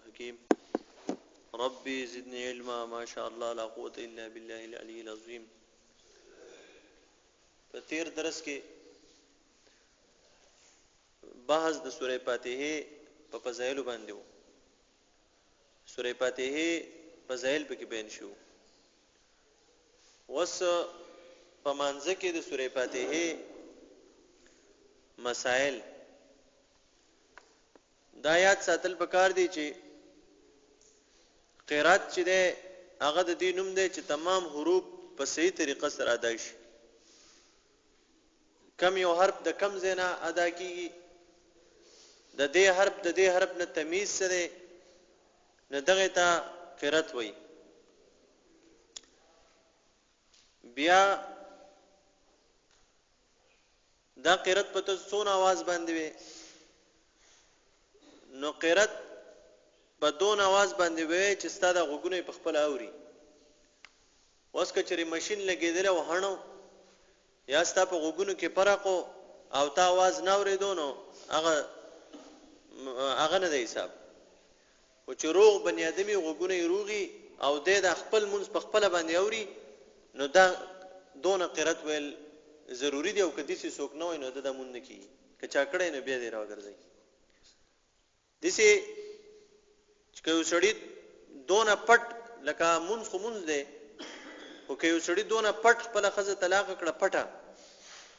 الحكيم ربي زدني علما ما شاء الله لا قوة إلا بالله العلي العظيم. په تیر درس کې بحث د سورې فاتحه په فضایل باندې وو. سورې فاتحه فضایل په کې بیان شو. وس په مانځ کې د سورې فاتحه مسائل دا یاد ساتل پکار دي چې قرات چې ده هغه د دې نوم دی چې تمام حروف په صحیح طریقه سره ادا شي. کم یو حرف د کم زینا ادا کیږي، د دې حرف نه تمیز سره نه دغه ته قرات وایي. بیا دا قرات په څونه आवाज باندې وي، نو قرات په دون आवाज باندې وي چې ستاده غوګونه په خپل اوري. اوس کچري ماشين لګیدل او هڼو یا ستا په غوګونو کې فرق او تا आवाज نه اوریدونو هغه نه دی حساب. او چې روغ بنی ادمي غوګونه روغي او د خپل منځ په خپل باندې اوري، نو دا دون قرات ویل ضروری دی. او کدي سي څوک نه وي نو د مونږ نه کی کچا کړه نه بیا دی راوګرځي. دسی که یو سړی دونه پټ لکه مونږ خو مونږ دی، او که یو سړی دونه پټ خپل خزه طلاق کړه پټه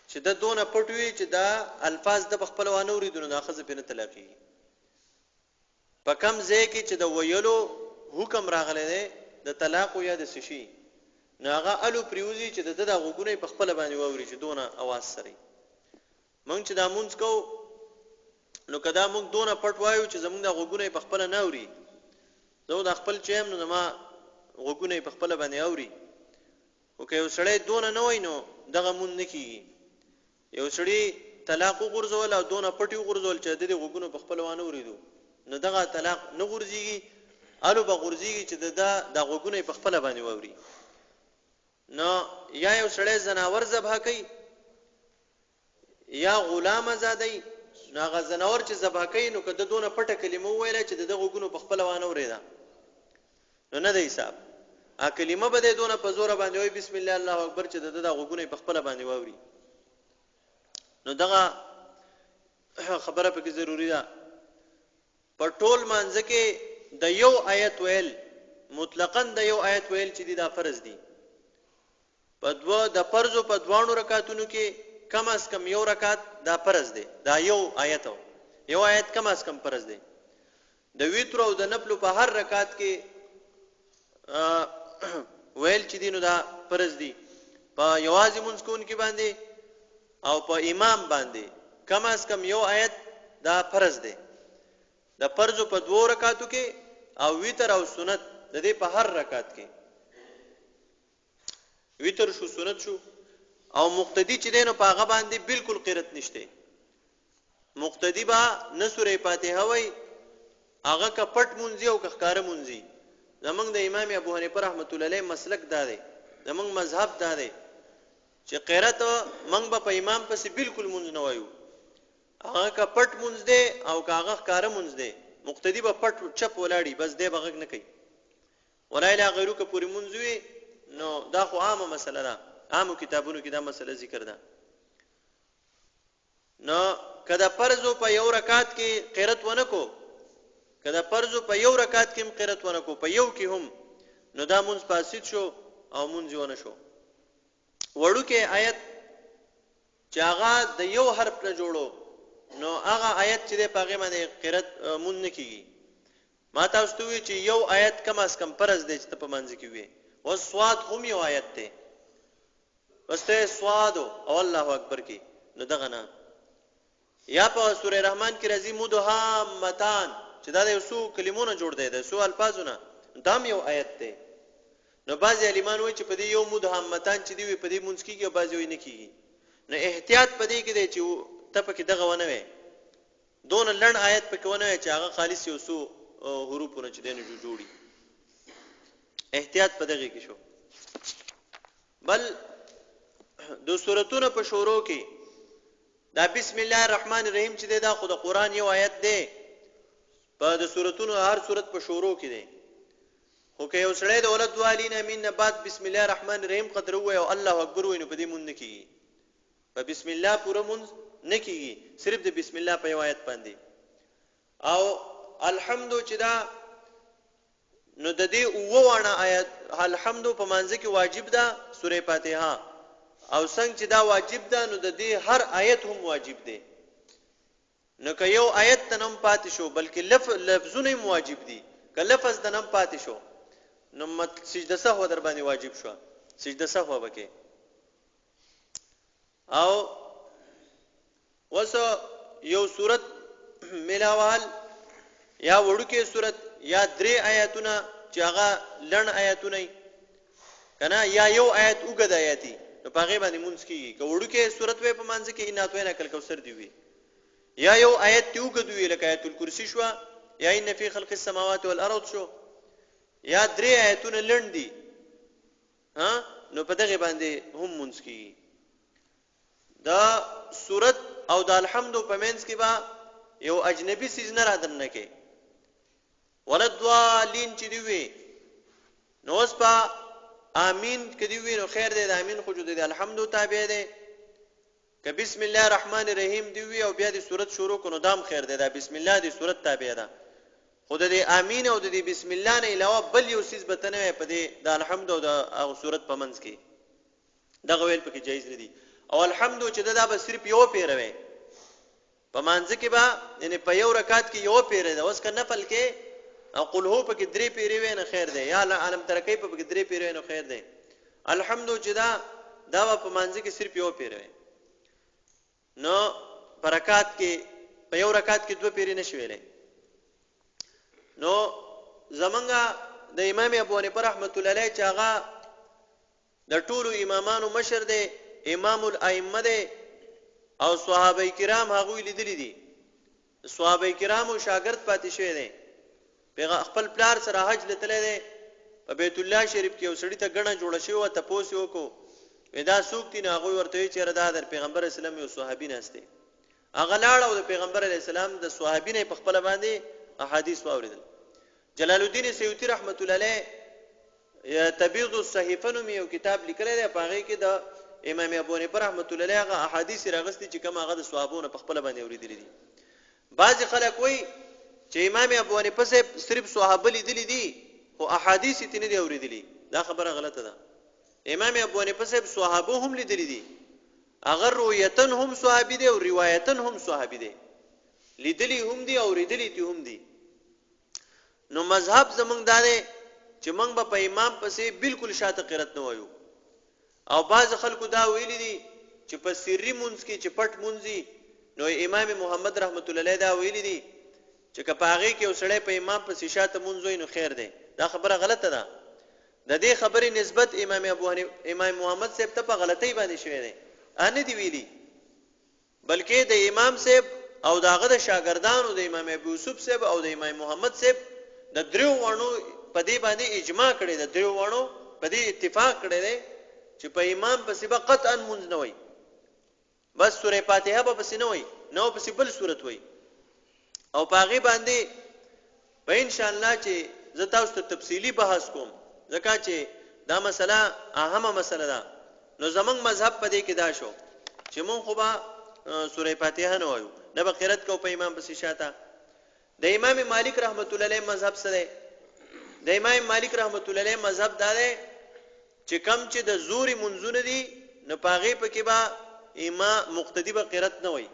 چې د دونه پټ وي چې دا الفاظ د خپل وانه اوریدونه د خزه په نه طلاقي. په کم ځای کې چې د ویلو حکم راغلی دی د طلاق یا د سشي، نو هغه الو پریوزي چې د غوګونه په خپل باندې ووري چې دونه आवाज سره. مونږ چې دا مونږ کو نو کدا مونږ دونه پټ وایو چې زمونږ د غوګونه په خپل نه اوري، زه د خپل چیم نو ما غوګونه په خپل باندې اوري. او که یو سړی دونه نه وای نو دغه مون نه کیږي. یو سړی طلاق غورځول او دونه پټي غورځول چې د غوګونه په خپل وانه اوریدو، نو دغه طلاق نه غورځيږي، الو به غورځيږي چې د غوګونه په خپل باندې ووري. نو یا یو سړی زناور ذبح کوي یا غلام آزادای، نو هغه زناور چې ذبح کوي نو کده دونه پټه کلمه ویله چې د غوګونو په خپل وانه اوریدا، نو نه دی حساب. ا کلمه به دونه په زور باندې وي بسم الله الله اکبر چې د غوګونو په خپل باندې ووري. نو دغه خبره پکې ضروری ده. په ټول مانځ کې د یو آیت ویل مطلقاً د یو آیت ویل چې دا فرض دي. په دو د فرضو په دوانو رکعاتونو کې کم از کم یو رکعت دا فرض دی. دا یو آیت کم از کم فرض دی. د ویتر او د نفل په هر رکعت کې ویل چې دینو دا فرض دی. په یوازې مونږ کون کې باندې او په امام باندې کم از کم یو آیت دا فرض دی. د فرضو په دوه رکعاتو کې او ویتر او سنت د دې په هر رکعت کې، ویتر شو سنت شو او مقتدی چې دینو په هغه باندې بالکل قرت نشته. مقتدی با نه سورې فاتحه وای، هغه کا پټ مونږی او ښکار مونږی. زمونږ د امام ابو حنیفه رحمت الله علیه مسلک دا دی، زمونږ مذهب دا دی چې قرات منګ په امام پسې بالکل مونږ نه وایو. هغه کا پټ مونږ دی او هغه ښکار مونږ دی. مقتدی به پټ چپ ولاړی بس دی بغږ نه کوي ولای لا غیرو کا پوری مونږ وي. نو دا خو عامه مسله ده، عامو کتابونو کې دا مسله ذکر ده. نو کدا فرض په یو رکعت کې قرات ونه کو، کدا فرض په یو رکعت کې هم قرات ونه کو، په یو کې هم، نو دا مونږ فاسد شو او مونږ ونه شو. وړو کې آیت چې هغه د یو حرف نه جوړو، نو هغه آیت چې په هغه باندې قرات مونږ نه کیږي. ما تاسو ته وی چې یو آیت کم از کم فرض دی چې په منځ کې وي. او سواد هم یو آیت دی، واستې سواد او الله اکبر کې، نو دغه نه. یا په سوره رحمان کې راځي مدهامتان چې دا د یو کلمونو جوړ دی، د سو الفاظونه، دام یو آیت دی. نو بعضی عالمان وایي چې په دې یو مدهامتان چې دی په دې مونږ کېږي او بعضی وایي نه کېږي. نو احتیاط په دې کې دی چې ته پکې دغه ونه وي، دون لړ آیت پکې ونه وي چې هغه خالص یو سو حروفونه چې دینه جوړي. احتیاط په دغه کې شو. بل د سوراتونو په شروع کې دا بسم الله الرحمن الرحیم چې دا خو د قران یو آیت دی، په د سورتونو هر سورت په شروع کې دی خو که یو سړی د ولد والین امین نه بعد بسم الله الرحمن الرحیم قدر وای او الله اکبر وای نو په دې مونږ نه کیږي په بسم الله پوره مونږ نه کیږي صرف د بسم الله په آیت باندې او الحمد چې دا نو د دې وونه آیت الحمد په مانځ کې واجب ده سوره فاتحه او څنګه چې دا واجب ده نو د دې هر آیت هم واجب ده نو که یو آیت تنم پاتې شو بلکې لفظونه هم واجب دي که لفظ تنم پاتې شو نو سجده سهو در باندې واجب شو سجده سهو وکي او وسو یو صورت ملاوال یا وړوکې صورت یا درې آیاتونه چې هغه لړن آیاتونه کنا یا یو آیت وګد آیاتي نو پاغه باندې مونږ کیږي که وړوکې صورت وې په مانځ کې اناتوي نه کل کوثر دی وي یا یو آیت تی وګد وی لکه آیت الکرسی شو یا ان فی خلق السماوات والارض شو یا درې آیتونه لړن دي ها نو په دغه باندې هم مونږ کیږي دا صورت او د الحمد په منځ کې با یو اجنبي سیز نه را دن نه کې ولدوالین چې دی وي نو اوس په امین کې دی وي نو خیر دی د امین خو جو دی الحمد تابع دی که بسم الله الرحمن الرحیم دی وي او بیا د صورت شروع کونو دام خیر دی دا بسم الله دی صورت تابع ده خود د امین او د بسم الله نه علاوه بل یو سیز بتنه په دې د الحمد او د صورت په منځ کې دغه ویل پکې جایز نه دي او الحمد چې دا به صرف یو پیروي په منځ کې با یعنی په یو رکعت کې یو پیره ده اوس که نفل کې او قل هو پکې درې پیروي نه خیر دی یا علم ترکی پکې درې پیروي نه خیر دی الحمد چې دا په منځ کې صرف یو پیروي نو برکات کې په یو رکعت کې دوه پیری نشویلې نو زمونږه د امام ابو حنیفه رحمۃ اللہ علیہ چې هغه د ټولو امامانو مشر دی امام الائمه دی او صحابه کرام هغه لیدلی دي صحابه کرامو شاګرد پاتې شوی دی پیغمبر خپل پلار سره حج لته دی په بیت الله شریف کې وسړی ته غڼه جوړه شو او تاسو وکړو ودا سوکتی نه هغه ورته چې ردا در پیغمبر اسلام یو صحابي نهسته هغه لاړ او د پیغمبر علی السلام د صحابي نه په خپل باندې احادیث واوریدل جلال الدین سیوطی رحمت الله علیه تبیض الصحیفه نوم یو کتاب لیکل دی په هغه کې د امام ابو حنیفه رحمت الله علیه هغه احادیث راغستي چې کوم هغه د صحابونو په خپل باندې اوریدل دي بعض خلک وایي چې امام ابو حنیفه صرف صحابه لیدل دي او احادیث یې نه دي اوریدلي دا خبره غلطه ده امام ابو حنیفه صحابه هم لیدل دي اگر رؤیتن هم صحابي دي او روایتن هم صحابي دي لیدلی هم دي او اوریدلی تی هم دي نو مذهب زمونږ دا دی چې موږ به په امام پسې بالکل شاته قرات نه وایو او بعض خلکو دا ویلي دي چې په سری مونږ کې چې پټ مونږي نو امام محمد رحمت الله علیه دا ویلي دي چې کپاغي کې وسړی په امام پسې شاته مونږ وای نو خیر دی دا خبره غلطه ده د دې خبرې نسبت امام ابو حنیفه امام محمد صاحب ته په غلطۍ باندې شوی دی ان دی ویلي بلکې د امام صاحب او داغه د شاګردانو د امام ابو یوسف صاحب او د امام محمد صاحب د دریو وانو په دې باندې اجماع کړي د دریو وانو په دې اتفاق کړي دي چې په امام پسې به قطعا منځ نه وي بس سوره فاتحه به پسې نه وي نو پسې بل سورت وي او پاغي باندې په ان شاء الله چې زه تاسو ته تفصیلی بحث کوم ځکه چې دا مسله اهمه مسله ده نو زمنګ مذهب په دې کې دا شو چې مونږ خو به سوره فاتحه نه وایو نه به قرات کو په امام پسې شاته د امام مالک رحمت الله علیه مذهب سره د امام مالک رحمت الله علیه مذهب دا دی چې کم چې د زوري منځونه دي نه پاغي پکې با امام مقتدی به قرات نه وای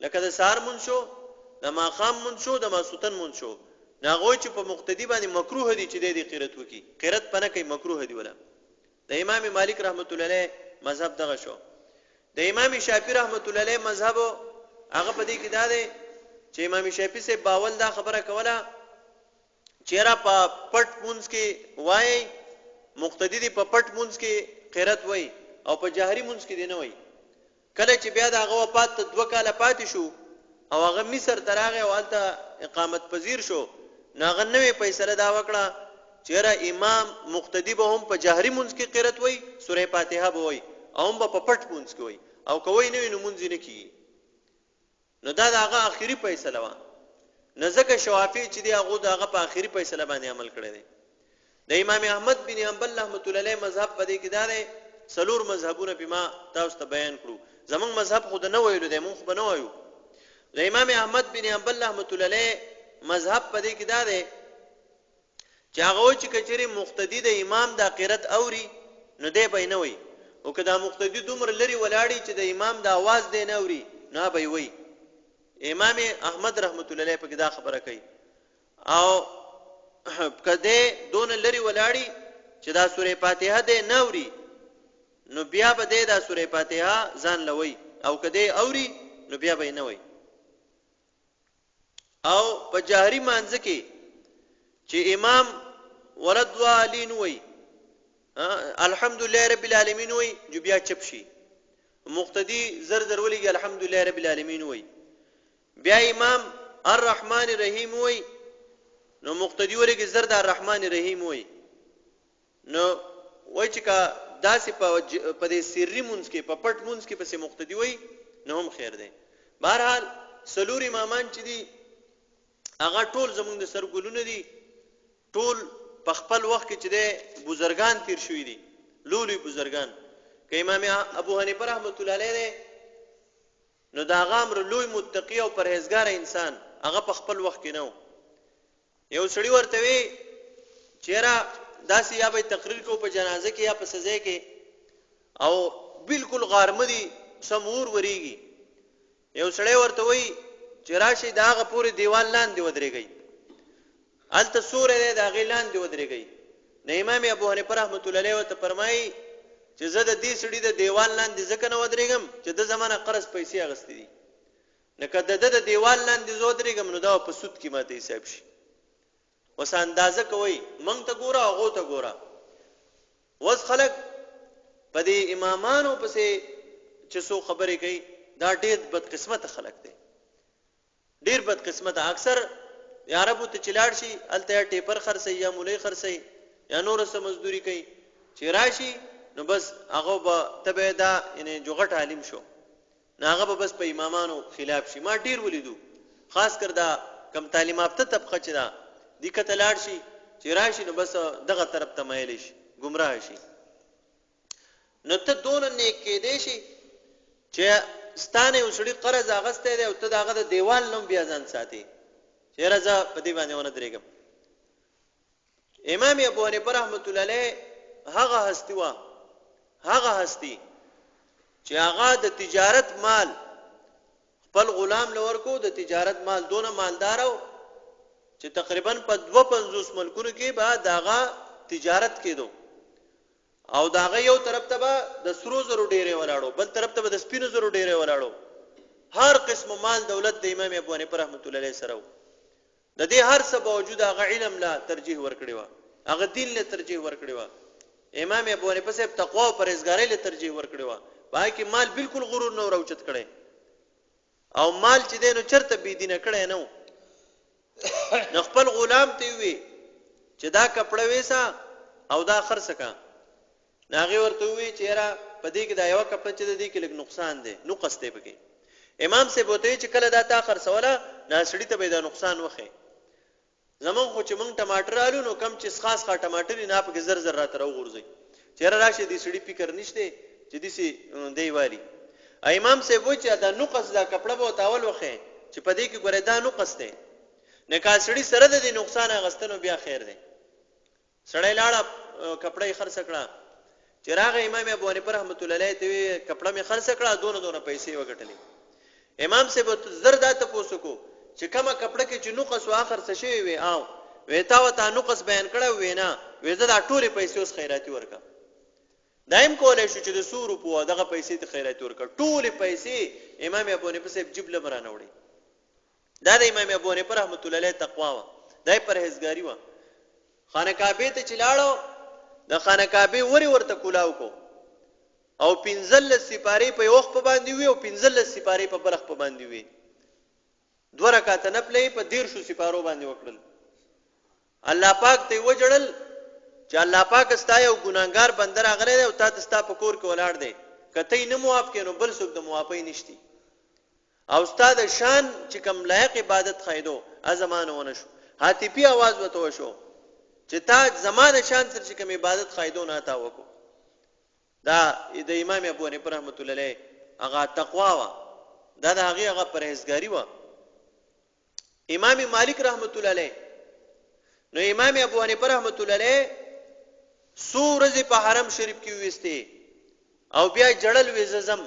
لکه د سار مون شو د ماقام مون شو د ماسوتن مون شو ناغوی چې په مقتدی باندې مکروه دي چې د قرات وکي قرات پنه کوي مکروه دي ولا د امام مالک رحمت الله علیه مذهب دغه شو د امام شافعی رحمت الله علیه مذهب هغه په دې کې دا دی چې امام شافعی سے باول دا خبره کوله چیرې په پټ مونږ کې وای مقتدی دی په پټ مونږ کې قرات وای او په جهري مونږ کې دی نه وای کله چې بیا دا هغه وفات 2 کاله پاتې شو او هغه مصر تراغه او الته اقامت پذیر شو ناغه نوې فیصله دا وکړه چیرې امام مقتدی به هم په جهري مونږ کې قرات وای سوره فاتحه به وای او هم په پټ مونږ کې وای او کوی نوې نو مونږ نه کی نو دا هغه اخیری فیصله و نزدک شوافی چې دی هغه دغه په اخیری فیصله باندې عمل کړی دی د امام احمد بن حنبل رحمۃ اللہ علیہ مذهب پدې کې دا دی سلور مذهبونه په ما تاسو ته بیان کړو زمون مذهب خود نه ویلو دی مونږ به نه وایو د امام احمد بن حنبل رحمۃ اللہ علیہ مذهب پدې کې دا دی چې هغه چې کچري مقتدی د امام د قرات اوري نو دی به نه وي او کدا مقتدی دومره لري ولاړی چې د امام د आवाज دی نه اوري نه به وي امام احمد رحمت الله علیه په دا خبره کوي او کده دون لري ولاړی چې دا سوره فاتحه دی نه اوري نو بیا به دا سوره فاتحه ځان لوي او کده اوري نو بیا به نه وي او په جهري مانځ کې چې امام ولدوالین وي الحمدلله رب العالمین وي جو بیا چپ شي مقتدی زر زر ولګي الحمدلله رب العالمین وي بیا امام الرحمن الرحیم وي نو مقتدی ولګي زر د الرحمن الرحیم وي نو وای چې کا داسې په دې سری مونږ کې په پټ مونږ کې پسې مقتدی وي نو هم خیر دی بهرحال سلور امامان چې دي هغه ټول زمونږ د سرګلونه دي ټول په خپل وخت کې چې د بزرگان تیر شوی دي لولي بزرگان که امام ابو حنیفه رحمۃ اللہ علیہ نو دا غامر لوی متقی او پرهیزګار انسان هغه په خپل وخت کې نو یو سړی ورته وی چیرې داسې یا به تقریر کو په جنازه کې یا په سزا کې او بالکل غارمدي سمور وریږي یو سړی ورته وی چې راشي داغه پوری دیوال لاندې ودرېږي الته سورې دا غیلان دی ودرېږي نه امام ابو حنیفه رحمۃ اللہ علیہ ته فرمایي چې زه د دې سړي د دیوال لاندې ځکه نه ودرېږم چې د زمانه قرض پیسې اغستې دي نه کده د دیوال لاندې زه ودرېږم نو دا په سود کې ماته حساب شي وس اندازه کوي مونږ ته ګوره هغه ته ګوره وس خلک په دې امامانو پسې چې سو خبرې کوي دا ډېر بد قسمت خلک دي ډېر بد قسمت اکثر یا رب ته چلاړ شي الته ټیپر خرڅي یا مولای خرڅي یا نور څه مزدوري کوي چې راشي نو بس هغه به تبه دا یعنی جوغټ عالم شو نه هغه به بس په امامانو خلاف شي ما ډیر ولیدو خاص کر دا کم تعلیم یافته طبقه چې دا د کته لاړ شي چې راشي نو بس دغه طرف ته مایل شي گمراه شي نو ته دون نیک کې دی شي چې ستانه وسړي قرض اغسته دی او ته داغه د دیوال نوم بیا ځان ساتي چیرې ځا په دې باندې ونه درېږم امام ابو حنیفه رحمۃ اللہ علیہ هغه هستی چې هغه د تجارت مال خپل غلام لور کو د تجارت مال دونه مالدار او چې تقریبا په 250 ملکونو کې بعد هغه تجارت کېدو او داغه یو طرف ته به د سرو زرو ډیره ولاړو بل طرف ته به د سپینو زرو ډیره ولاړو هر قسم مال دولت د امام ابو حنیفه رحمۃ اللہ علیہ سره د دې هر څه باوجود هغه علم لا ترجیح ورکړی و هغه دین له ترجیح ورکړی و امام ابو حنیفه صاحب تقوا او پرهیزګاری له ترجیح ورکړی و باقي مال بالکل غرور نه راوچت کړي او مال چې دینو چرته بی دینه کړي نه خپل غلام ته وی چې دا کپڑا وېسا او دا خرڅ کا ناغي ورته وی چې را پدې کې دا یو کپڑا چې دې کې لږ نقصان دی نو قسته پکې امام سے بوته چې کله دا تا خرڅوله ناسړی ته به دا نقصان وخی زمون خو چې مونږ ټماټر آلو نو کم چې خاص کا ټماټر نه پکې زر زر راته راوغورځي چیرې راشي دې سړی فکر نشته چې دې سي دی والی امام سے وو چې دا نقص دا کپڑا به تاول وخی چې پدې کې ګوره دا نقص دی نه کا سړی سره د نقصان غستنو بیا خیر دی سړی لاړه کپڑا یې خرڅ کړه چراغ امام ابو حنیفه رحمۃ اللہ علیہ ته کپڑا می خرڅ کړه دونه پیسې وګټلې امام سے زر دا ته پوسوکو چې کومه کپڑا کې چې نقص واخر څه شي وي او وېتا وتا نقص بیان کړه وینا وېزه دا ټوله پیسې اوس خیراتي ورکا دایم کولای شو چې د 100 روپو دغه پیسې ته خیراتي ورکا ټوله پیسې امام ابو حنیفه صاحب جبل مرانه وړي دا د امام ابو حنیفه رحمۃ اللہ علیہ تقوا و دای پرهیزګاری و خانه کعبه ته چلاړو د خانه کعبه وری ورته کولاو کو او پنځل سپاری په وخت په باندې وی او پنځل سپاری په بلخ په باندې وی دوه رکعات نفلې په 150 سپارو باندې وکړل الله پاک ته وجړل چې الله پاک استا یو ګناګار بندر اغره دی او تاسو ستا په کور کې ولاړ دی کته نه موافق کینو بل څوک د موافقې نشتی او استاد شان چې کوم لایق عبادت خایدو ازمانه ونه شو هاتفی आवाज وته شو چې تا زمانه شان سره چې کوم عبادت خایدو نه تا وکړو دا د امام ابو حنیفه رحمۃ اللہ علیہ هغه تقوا وا دا د هغه پرهیزګاری وا امام مالک رحمۃ اللہ علیہ نو امام ابو حنیفه رحمۃ اللہ علیہ سورز په حرم شریف کې وېسته او بیا جړل وېزم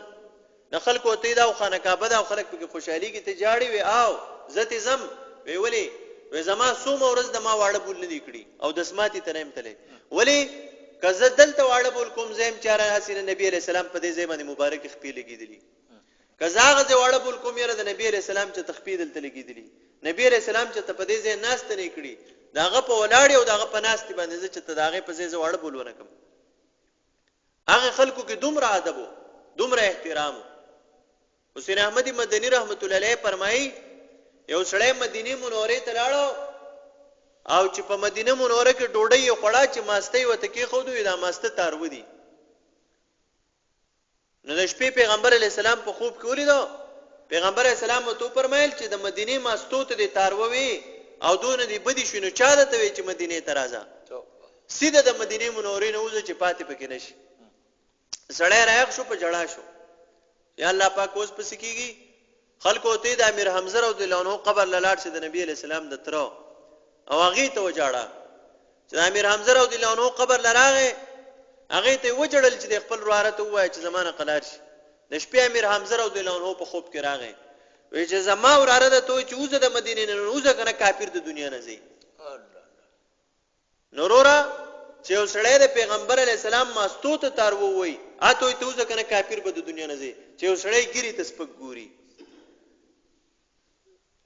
نخل کو ته دا خانه کعبه دا خلک په خوشحالي کې ته جاړي وي او زته زم وی ولی وی زما سوم ورځ د ما واړه بول نه کړي او د سماعتي تنیم تله ولی کزه دلته واړه بول کوم زم چاره حسین نبی علیہ السلام په دې ځای باندې مبارک خپې لګیدلی کزاغه ځای واړه بول کوم یره د نبی علیہ السلام چې تخفیذ دلته لګیدلی نبی علیہ السلام چې په دې ځای ناس ته نه کړي داغه په ولاړ او داغه په ناس ته باندې چې ته داغه په ځای واړه بولونه کوم هغه خلکو کې دومره ادب دومره احترام حسین احمدی مدنی رحمت الله علیه فرمایي یو سړی مدینه منوره ته لاړو او چې په مدینه منوره کې ډوډۍ یو خړا چې ماسته وته کې خو دوی دا ماسته تارو دي نو د شپې پیغمبر علی السلام په خوب کې ولیدو پیغمبر علی السلام ته فرمایل چې د مدینه ماستو ته د تارو وی او دون دی بدی شنو چا ته وی چې مدینه ته راځه سیده د مدینه منوره نه وځي چې پاتې پکې نشي سړی راغ شو په جړا شو یا الله پاک اوس پس کیږي خلکو ته د امیر حمزه رضی الله عنه قبر لاله شه د نبی علی السلام د تر او هغه ته وجاړه چې امیر حمزه رضی الله عنه قبر لراغه هغه ته وجړل چې د خپل روارته وای چې زمانه قلار شي د شپې امیر حمزه رضی الله عنه په خوب کې راغی وی چې زما وراره ته چې اوزه د مدینه نه اوزه کنه کافر د دنیا نه زی نورورا چې وسړی د پیغمبر علی السلام ماستو ته تارو وای اته ته اوزه کنه کافر به د دنیا نه زی چې وسړی ګری تسپک ګوري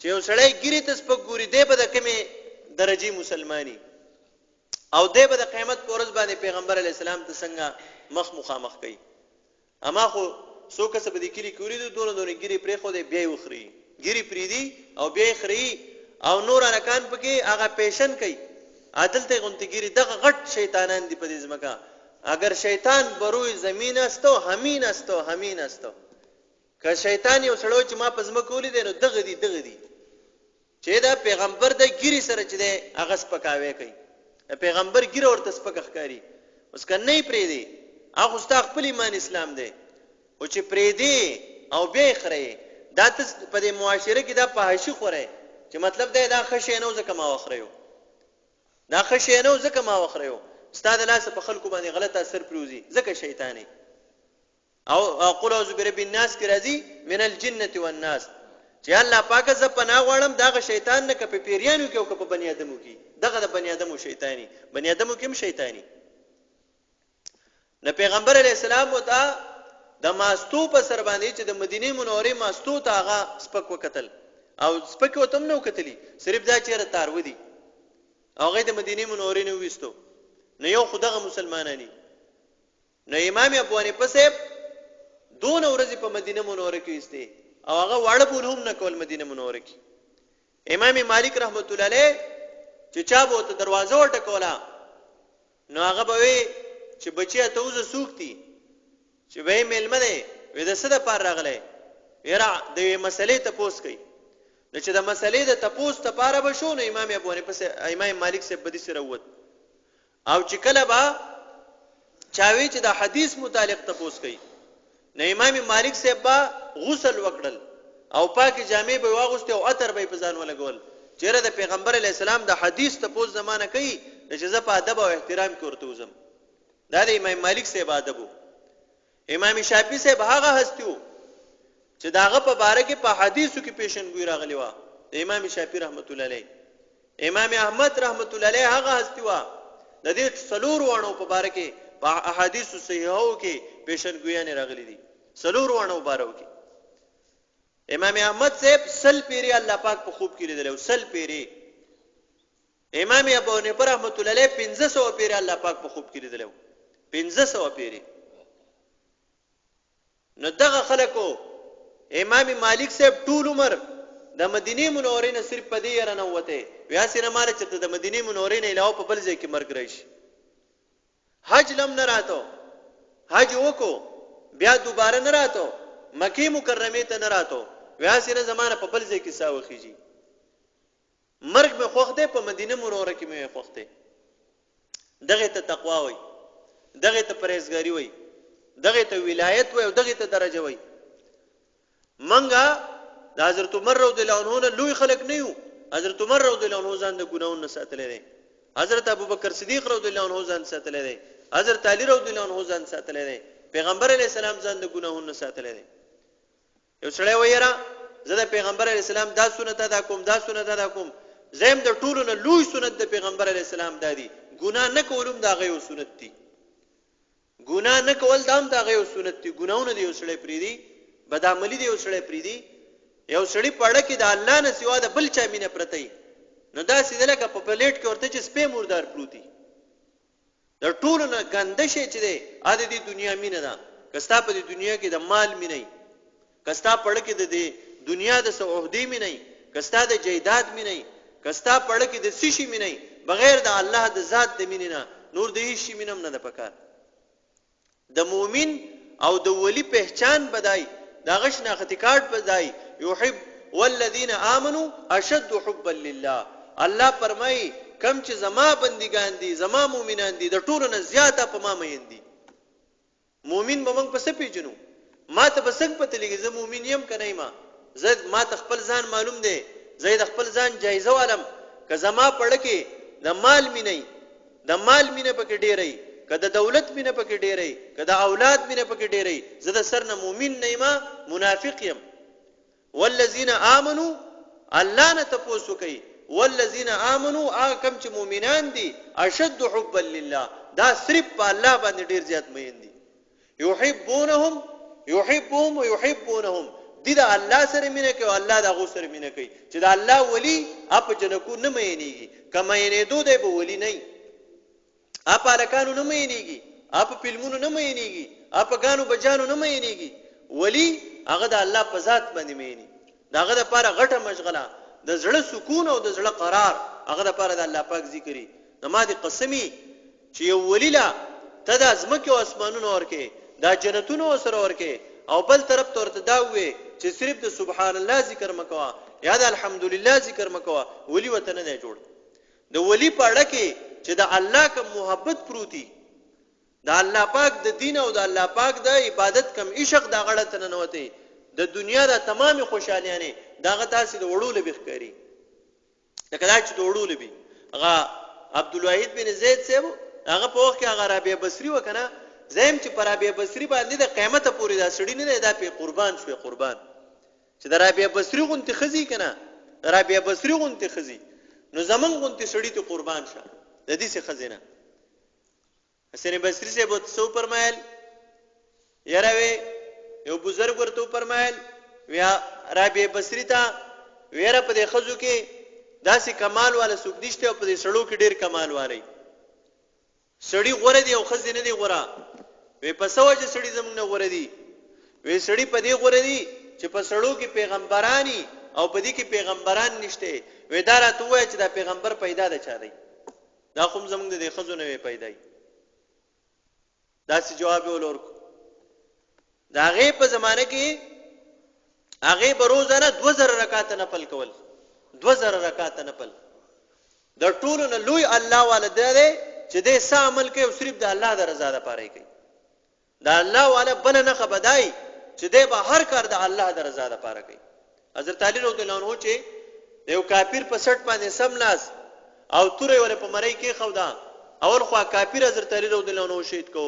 چې وسړی ګری تسپک ګوري دی به د کومه درجه مسلمانی او دی به د قیامت پورز باندې پیغمبر علی السلام ته څنګه مخ مخامخ کوي اما خو څوک څه بدی کلی کوي دونه ګری پرې خو دی بیا وخري ګری پریدي او بیا خري او نور ارکان پکې هغه پیشن کوي عادل ته غنتګيري دغه غټ شیطانان دی په دې ځمکه اگر شیطان بروي زمين استو همين استو که شیطان یو سړی چې ما په ځمکه ولید نو دغه دی چې دا پیغمبر د ګيري سره چې دی هغه سپکاوي کوي پیغمبر ګير ورته سپک ښکاری اوس کنه پرې دی هغه استاد خپل ایمان اسلام دی او چې پرې دی او به خره دا په دې معاشره کې دا پاهشي خوره چې مطلب دا خشه نه زکه ما وخره دا خشه نه زکه ما وخره استاد لاس په خلکو باندې غلط اثر پروزي زکه شیطانی او قل اعوذ برب الناس کی راضی من الجنه والناس چې الله پاک ز پناه غواړم دا شیطان نه کپی پیریانو کې او کپ بنی ادمو کې دغه د بنی ادمو شیطانی بنی ادمو کې هم شیطانی نه پیغمبر علی السلام وتا د ماستو په سر باندې چې د مدینه منورې ماستو ته هغه سپک وکتل او سپک وتم نو کتلی صرف دا چیرې تار ودی هغه د مدینه منورې نه وېستو نه یو خدغه مسلمانانی نه امام ابو حنیفه صاحب دون ورځې په مدینه منوره کې وېسته او هغه واړه بول هم نه کول مدینه منوره کې امام مالک رحمت الله علیه چې چا بو ته دروازه وټکولا نو هغه به وي چې بچیا ته وځه سوکتی چې به ملمه ده وې د صد پر راغله یرا د مسلې ته پوس کوي نو چې د مسلې د تپوس ته پاره بشو نو امام ابو حنیفه امام مالک سے بدی سره ووت او چې کله با چاوي چې د حدیث متعلق تپوس کوي نو امام مالک سے با غسل وکړل او پاکي جامې به واغسته او عطر به په ځان ولګول چیرې د پیغمبر علی السلام د حدیث تپوس زمانہ کوي چې زه په ادب او احترام کې ورته وزم دا د امام مالک سے ادب امام شافعی سے هغه هستیو چې داغه په باره کې په حدیثو کې پیشنګوئی راغلی و امام شافعی رحمت الله علیه امام احمد رحمت الله علیه هغه هستیو د دې سلور وانو په باره کې په احادیث صحیحو کې پیشنګوئی نه راغلي دي سلور وانو بارو کې امام احمد صاحب سل پیری الله پاک په خوب کې لیدل سل پیری امام ابو حنیفه رحمت الله علیه 1500 پیری الله پاک په خوب کې لیدل 1500 پیری نو دغه خلکو امام مالک صاحب ټول عمر د مدینه منورې نه صرف پدې رانه وته بیا سینه مال چې د مدینه منورې نه علاوه په بل ځای کې مرګ راشي حج لم نه راتو حج وکړو بیا دوباره نه راتو مکه مکرمه ته نه راتو ویا سینه زمانه په بل ځای کې ساوخیږي مرګ به خوخته په مدینه منوره کې مې خوخته دغه ته تقوا وای دغه ته پرهیزګاری وای دغه ته ولایت وای او دغه ته درجه وای منګه د حضرت عمر رضی الله عنه لوی خلق نه یو حضرت عمر رضی الله عنه ځان د ګناہوں نه ساتلې دي حضرت ابوبکر صدیق رضی الله عنه ځان ساتلې دي حضرت علی رضی الله عنه ځان ساتلې دي پیغمبر علی السلام ځان د ګناہوں نه ساتلې دي یو سړی وایره زه د پیغمبر علی السلام دا سنت ادا کوم دا سنت ادا کوم زم د ټولو نه لوی سنت د پیغمبر علی السلام دادی ګناه نه کولم دا غيو سنت دي ګناه نه کول دام دا غيو سنت دي ګناونه دی وسړی پریدي بدعملی دی وسړی پریدي یو سړی پړه کې د الله نه سوا د بل چا مینه پرتای نو دا سیده لکه په پلیټ کې ورته چې سپې مردار پروتي د ټولو نه ګنده شي چې دی ا دې دنیا مینه ده کستا په دې دنیا کې د مال مینه کستا پړه کې د دنیا د سعودي مینه کستا د جیداد مینه کستا پړه کې د سشي مینه بغیر د الله د ذات د مینه نه نور د هیڅ شي مینم نه د پکار د مؤمن او د ولی پہچان بدای دا غشنا خطیکارت بدای یحب والذین آمنوا اشد حبا لله الله فرمای کم چې زما بندگان دي زما مؤمنان دي د ټولو نه زیاته په ما مین دي مؤمن به موږ په څه پیژنو ما ته به څنګه پته لګي زه مؤمن یم کنه ما زه ما خپل ځان معلوم دی زه د خپل ځان جایزه والم که زما پړه کې د مال مینه د مال مینه پکې ډېرې کده دولت مینه پکې ډېرې کده اولاد مینه پکې ډېرې زه د سر نه مؤمن نه یم منافق یم والذین آمنوا الله نه تاسو کوي والذین آمنوا کم چې مؤمنان دي اشد حبا لله دا صرف په الله باندې ډېر زیات مین دي يحبونهم ويحبونهم دي دا الله سره مینه کوي الله دا غو سره مینه کوي چې دا الله ولی اپ جنکو نه مینېږي کما یې دو دی به ولی نه اپ الکانو نه مینېږي اپ فلمونو نه مینېږي اپ غانو بجانو نه مینېږي ولی هغه د الله په ذات باندې مینې داغه د پاره غټه مشغله د زړه سکون او د زړه قرار هغه د پاره د الله پاک ذکرې نماز قسمی چې یو ولی لا تد ازمکه او اسمانونو ورکه دا جنتونو سره ورکه او بل طرف ته دا وې چې صرف د سبحان الله ذکر مکوا یا د الحمدلله ذکر مکوا ولی وطن نه جوړ د ولی پاړه کې چې د الله کوم محبت پروتي د الله پاک د دین او د الله پاک د عبادت کم عشق د غړت نه نوته د دنیا د تمام خوشالیانه داغه تاسو د وړول بخکاری لکه دا چې د وړول به هغه عبد الواحد بن زید صاحب هغه په وخت کې هغه رابعه بصری وکنه زم چې پر رابعه بصری باندې د قیامت پورې دا سړی نه دا په قربان شوی قربان چې د رابعه بصری غونته خزي کنه رابعه بصری غونته خزي نو زمون غونته سړی ته قربان شه د دې څخه خزینه حسین بصری سے بہت سو فرمایل یراوی یو بزرگ ورته فرمایل ویا رابعه بصری ته ویره په دې خزو کې داسې کمال والا سوق نشته او په دې سړو کې ډیر کمال والی سړی غوړه دی او خزې نه دی غوړه وی په سوجه سړی زمونږ نه غوړه دی وی سړی په دې غوړه دی چې په سړو کې پیغمبرانی او په دې کې پیغمبران نشته وی دا راته وای چې دا پیغمبر پیدا ده چا دی دا کوم زمونږ د خزو نه پیدا داسې جواب ولورکو دا غي په زمانه کې هغه به روزانه 2000 رکعات نفل کول 2000 رکعات نفل د ټولو نه لوی الله والده دی چې دې سا عمل کوي او صرف د الله د رضا لپاره کوي دا الله والا بل نه خبدای چې دې به هر کار د الله د رضا لپاره کوي حضرت علی رضی الله عنه چې یو کافر په سټ باندې سم لاس او تورې ول په مړی کې خودا اول خو کافر حضرت علی رضی الله عنه شهید کو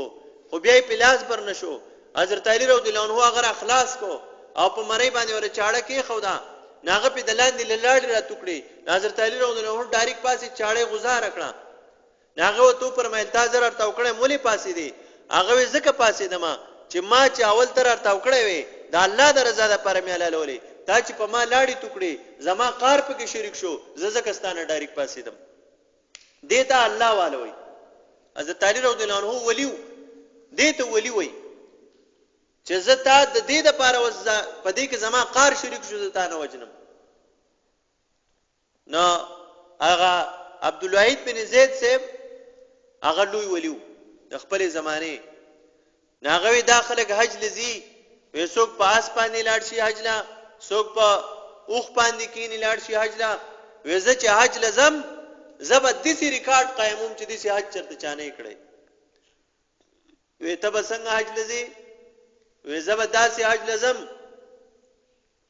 خو بیا په لاس بر نشو حضرت علی رضی الله عنه هغه اخلاص کو او په مړی باندې ور چاړه کې خودا ناغه په دلاندې لاړ را ټوکړي حضرت علی رضی الله عنه ډایرک پاسې چاړه گزار کړه ناغه تو پر مې تازر ارتاو کړه مولي پاسې دی هغه زکه پاسې دما چې ما چې اول تر ارتاو کړه وي دا الله د رضا لپاره مې لالولې دا چې په ما لاړی ټوکړي زما قار په کې شریک شو زکهستانه ډایرک پاسې دم دیتا الله والوي حضرت علی رضی الله عنه ولیو دیته ولی وای چې زتا د دې د پاره وځه په دې کې زما قار شریک شو زتا نه وجنم نو هغه عبد الواحد بن زید صاحب هغه لوی ولیو د خپل زمانه ناغوي داخله حج لذي وسوک پاس باندې لاړ شي حج لا څوک په اوخ باندې کینی لاړ شي حج لا وزه چې حج لزم زبد دسی ریکارډ قائموم چې دسی حج چرته چانه کړي وې ته بسنګ حج لذي وې زبد داسي حج لزم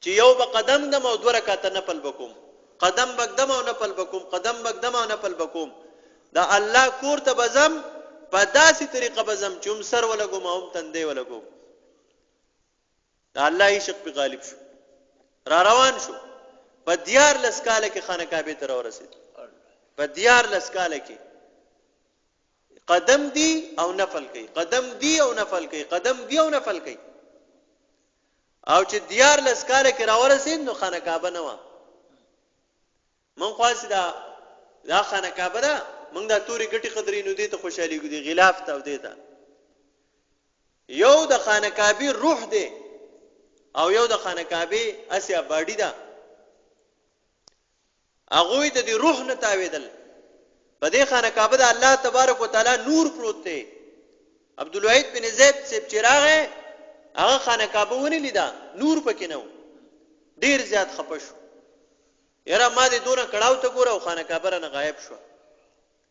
چې یو به قدم دم او 2 رکعات نفل بکوم قدم بقدم او نفل بکوم قدم بقدم او نفل بکوم دا الله کور ته بزم په داسي طریقه بزم چې هم سر ولګوم او هم تندې ولګوم دا الله یې شق په غالب شو را روان شو په دیار لسکاله کې خانه کعبه ته ورسید په دیار لسکاله کې قدم دی او نفل کوي قدم دی او نفل کوي قدم دی او نفل کوي او چې دیار لسکاله کې را ورسید نو خانه کعبه نه و مون خاص دا خانه کعبه ده مونږ دا توري ګټي قدرې نو دي ته خوشالي ګدي غلاف ته ودی ته یو د خانه کعبه روح دی او یو د خانه کعبه اسیا باډی ده هغه د دې روح نه تاویدل په دې خانه کعبه د الله تبارک وتعالى نور پروت دی عبد الوحید بن زید سپ چراغ هغه خانه کعبه ونی لیدا نور پکې نو ډیر زیات خپشو یاره ما دې دونه کړهو ته ګوره او خانه کعبه نه غایب شو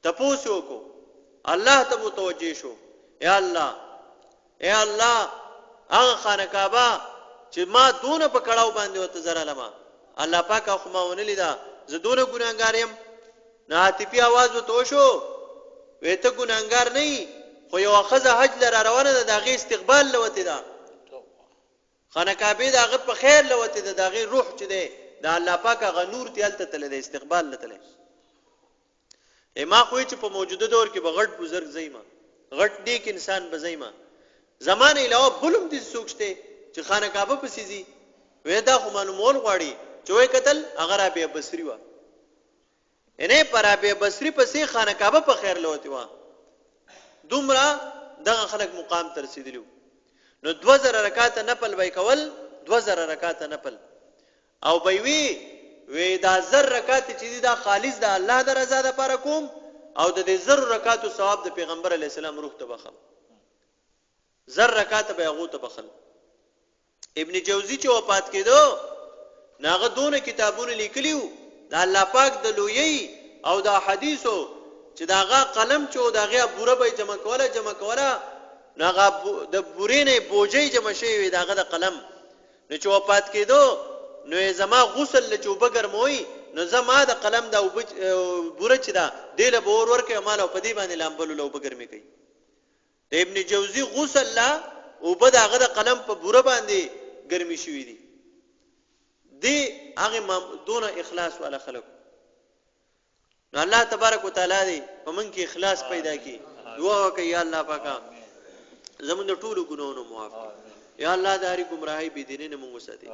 تپوسو کو الله ته متوجه شو یا الله هغه خانه کعبه چې ما دونه په کړهو باندې وته زره لما الله پاک خو ما ونی لیدا زه دونه ګناګار يم نه عاطفي आवाज وته شو وې ته ګناګار نه خو یو خزه حج لره روانه ده دغه استقبال لوته ده خانه کعبه دغه په خیر لوته ده دغه روح چې ده د الله پاک غ نور تلته تل ده استقبال لته ما خو چې په موجوده دور کې بغړ بزرګ زېما غټ نیک انسان بزېما زمانه علاوه بلوم دي سوچته چې خانه کعبه پسېږي وې دا خو معلومول غواړي چوي قتل اگر ابي بصري وا انه پر ابي بصري پسې خانه کعبه په خیر لوتی وا دومره دغه خلک مقام تر رسیدلو نو 2000 رکعات نفل وای کول 2000 رکعات نفل او بيوي وې دا 1000 رکعات چې دا خالص د الله د رضا لپاره کوم او د دې 1000 رکعات ثواب د پیغمبر علی السلام روح ته بخم 1000 رکعات به هغه ته بخل ابن جوزی چې وفات کېدو ناغه دونه کتابونه لیکلیو د الله پاک د لویي او د حدیثو چې داغه قلم چې داغه بوره به جمع کوله ناغه د بورینه بوجي جمع شوی داغه د قلم نو چې وفات کېدو نو زما غسل له چوبګر موي نو زما د قلم د بوره چې دا دله بور ورکه مال او پدی باندې لامبلو لو بګر می کوي د ابن جوزی غسل لا او بد هغه د قلم په بوره باندې ګرمي شوی دي دی هغه دونه اخلاص والا خلق نو الله تبارک وتعالى دی په من کې اخلاص پیدا کی دعا وکي یا الله پاکا زمون د ټولو ګناونو معاف یا الله د هرې گمراهۍ بي دینه نه مونږ ساتي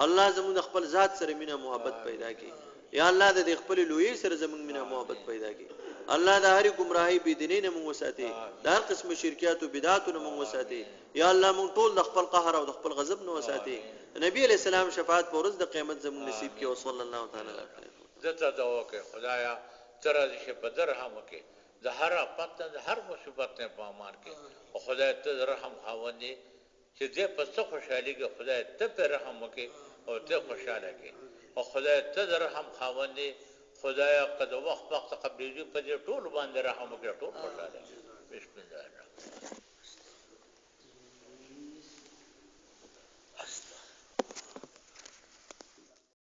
الله زمون د خپل ذات سره مینا محبت پیدا کی یا الله د خپل لوی سره زمون مینا محبت پیدا کی الله د هرې گمراهۍ بي دینه نه مونږ ساتي د هر قسم شرکیات او بدعات نه مونږ ساتي یا الله مونږ ټول د خپل قهر او د خپل غضب نه وساتي نبی علیہ السلام شفاعت پر ورځ د قیامت زمون نصیب کی او صلی الله تعالی علیه زته دعا کوي خدایا تر دې په درهم کې د هر پته د هر مصیبت نه پامان کې او خدای ته رحم خاوندې چې دې په څه خوشاليږي خدای ته په رحم وکي او ته خوشاله کې او خدای ته رحم خاوندې خدایا قد وخت قبلې په دې ټول باندې رحم وکړي ټول خوشاله